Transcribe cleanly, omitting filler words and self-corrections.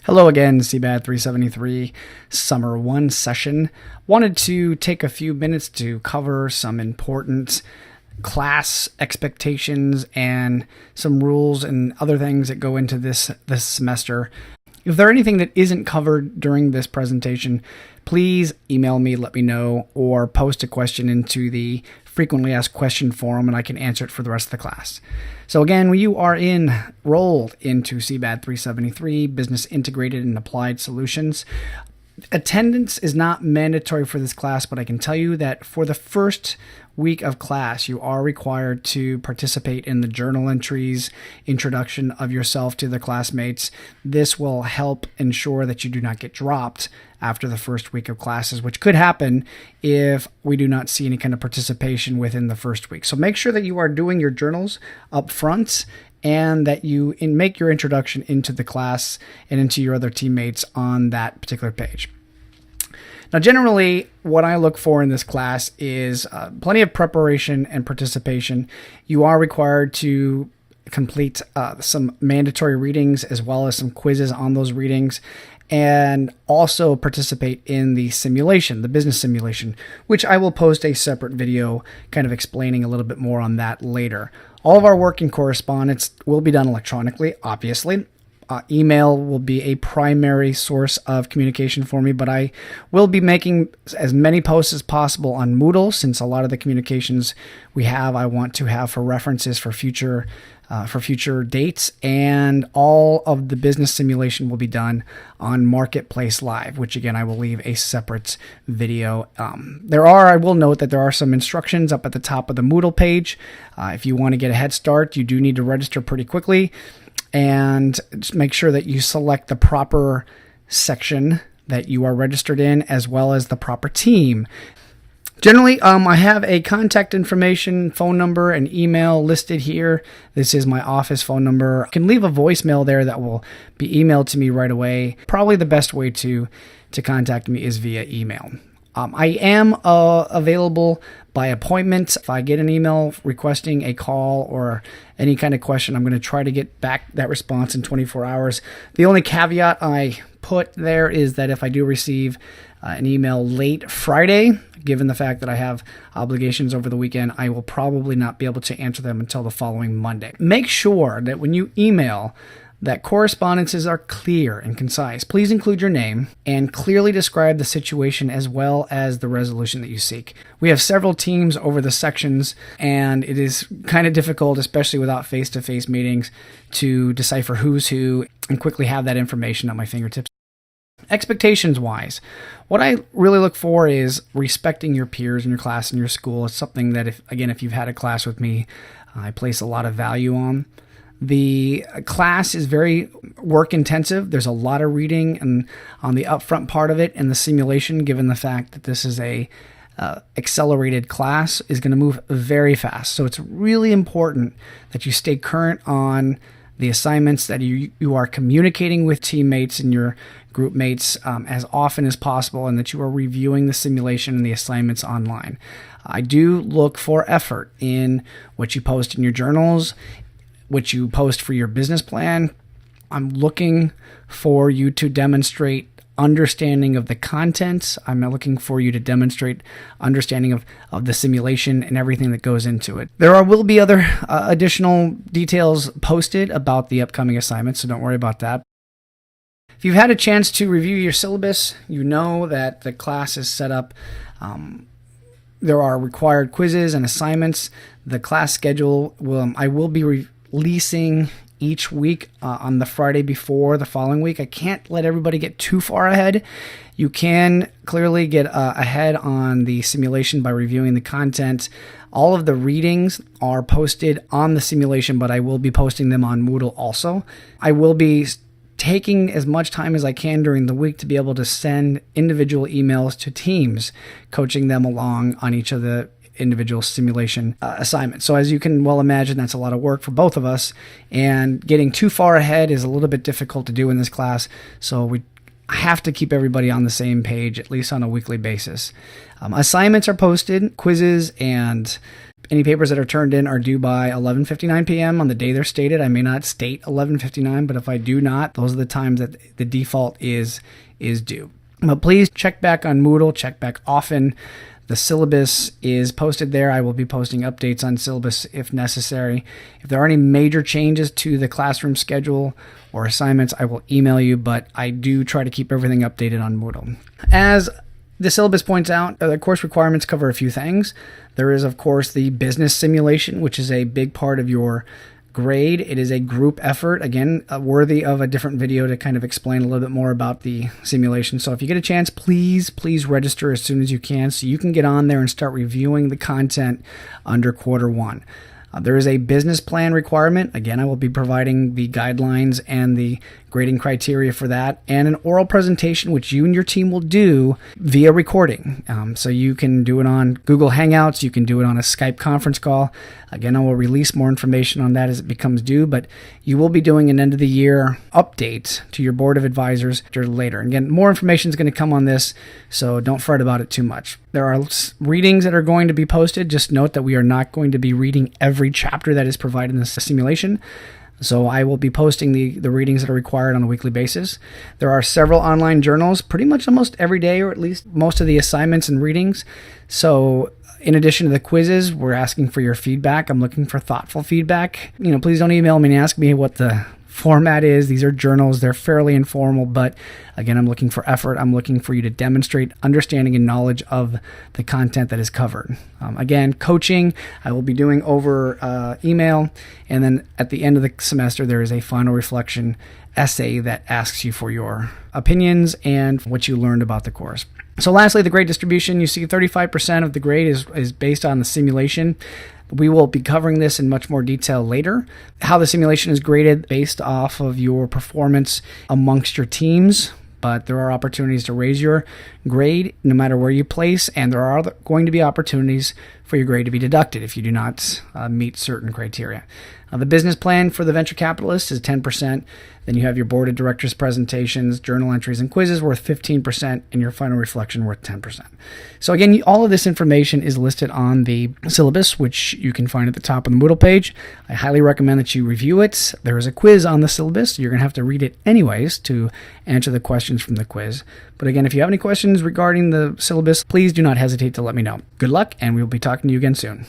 Hello again, CBAD373 Summer 1 session. Wanted to take a few minutes to cover some important class expectations and some rules and other things that go into this semester. If there's anything that isn't covered during this presentation, please email me, let me know, or post a question into the frequently asked question forum and I can answer it for the rest of the class. So again, when you are enrolled into CBAD373, Business Integrated and Applied Solutions, attendance is not mandatory for this class, but I can tell you that for the first week of class, you are required to participate in the journal entries, introduction of yourself to the classmates. This will help ensure that you do not get dropped after the first week of classes, which could happen if we do not see any kind of participation within the first week. So make sure that you are doing your journals up front and that you make your introduction into the class and into your other teammates on that particular page. Now, generally, what I look for in this class is plenty of preparation and participation. You are required to complete some mandatory readings as well as some quizzes on those readings, and also participate in the simulation, the business simulation, which I will post a separate video kind of explaining a little bit more on that later. All of our work and correspondence will be done electronically, obviously. Email will be a primary source of communication for me, but I will be making as many posts as possible on Moodle, since a lot of the communications we have I want to have for references for future dates, and all of the business simulation will be done on Marketplace Live, which again I will leave a separate video. I will note that there are some instructions up at the top of the Moodle page. If you want to get a head start, you do need to register pretty quickly. And just make sure that you select the proper section that you are registered in, as well as the proper team. Generally, I have a contact information, phone number, and email listed here. This is my office phone number. I can leave a voicemail there that will be emailed to me right away. Probably the best way to contact me is via email. I am available by appointment. If I get an email requesting a call or any kind of question, I'm going to try to get back that response in 24 hours. The only caveat I put there is that if I do receive an email late Friday, given the fact that I have obligations over the weekend, I will probably not be able to answer them until the following Monday. Make sure that when you email, that correspondences are clear and concise. Please include your name and clearly describe the situation as well as the resolution that you seek. We have several teams over the sections, and it is kind of difficult, especially without face-to-face meetings, to decipher who's who and quickly have that information at my fingertips. Expectations-wise, what I really look for is respecting your peers in your class and your school. It's something that, if you've had a class with me, I place a lot of value on. The class is very work intensive. There's a lot of reading and on the upfront part of it, and the simulation, given the fact that this is a accelerated class, is going to move very fast. So it's really important that you stay current on the assignments, that you are communicating with teammates and your group mates as often as possible, and that you are reviewing the simulation and the assignments online. I do look for effort in what you post in your journals, what you post for your business plan. I'm looking for you to demonstrate understanding of the content. I'm looking for you to demonstrate understanding of the simulation and everything that goes into it. Will be other additional details posted about the upcoming assignments, so don't worry about that. If you've had a chance to review your syllabus, you know that the class is set up. There are required quizzes and assignments. The class schedule I will be releasing each week on the Friday before the following week. I can't let everybody get too far ahead. You can clearly get ahead on the simulation by reviewing the content. All of the readings are posted on the simulation, but I will be posting them on Moodle also. I will be taking as much time as I can during the week to be able to send individual emails to teams, coaching them along on each of the individual simulation assignments. So as you can well imagine, that's a lot of work for both of us, and getting too far ahead is a little bit difficult to do in this class. So I have to keep everybody on the same page, at least on a weekly basis. Assignments are posted, quizzes, and any papers that are turned in are due by 11:59 p.m. on the day they're stated. I may not state 11:59, but if I do not, those are the times that the default is due. But please check back on Moodle, check back often. The syllabus is posted there. I will be posting updates on syllabus if necessary. If there are any major changes to the classroom schedule or assignments, I will email you, but I do try to keep everything updated on Moodle. As the syllabus points out, the course requirements cover a few things. There is, of course, the business simulation, which is a big part of your grade. It is a group effort, again, worthy of a different video to kind of explain a little bit more about the simulation. So if you get a chance, please register as soon as you can so you can get on there and start reviewing the content under quarter one. There is a business plan requirement. Again, I will be providing the guidelines and the grading criteria for that, and an oral presentation which you and your team will do via recording. So you can do it on Google Hangouts, you can do it on a Skype conference call. Again, I will release more information on that as it becomes due, but you will be doing an end of the year update to your board of advisors later. Again, more information is going to come on this, so don't fret about it too much. There are readings that are going to be posted. Just note that we are not going to be reading every chapter that is provided in this simulation. So I will be posting the readings that are required on a weekly basis. There are several online journals pretty much almost every day, or at least most of the assignments and readings. So in addition to the quizzes, we're asking for your feedback. I'm looking for thoughtful feedback. Please don't email me and ask me what the format is. These are journals. They're fairly informal, but again, I'm looking for effort. I'm looking for you to demonstrate understanding and knowledge of the content that is covered. Again, coaching, I will be doing over email, and then at the end of the semester, there is a final reflection essay that asks you for your opinions and what you learned about the course. So lastly, the grade distribution. You see 35% of the grade is based on the simulation. We will be covering this in much more detail later. How the simulation is graded based off of your performance amongst your teams, but there are opportunities to raise your grade no matter where you place, and there are going to be opportunities for your grade to be deducted if you do not meet certain criteria. The business plan for the venture capitalist is 10%. Then you have your board of directors presentations, journal entries, and quizzes worth 15%, and your final reflection worth 10%. So again, all of this information is listed on the syllabus, which you can find at the top of the Moodle page. I highly recommend that you review it. There is a quiz on the syllabus. You're going to have to read it anyways to answer the questions from the quiz. But again, if you have any questions regarding the syllabus, please do not hesitate to let me know. Good luck, and we will be talking to you again soon.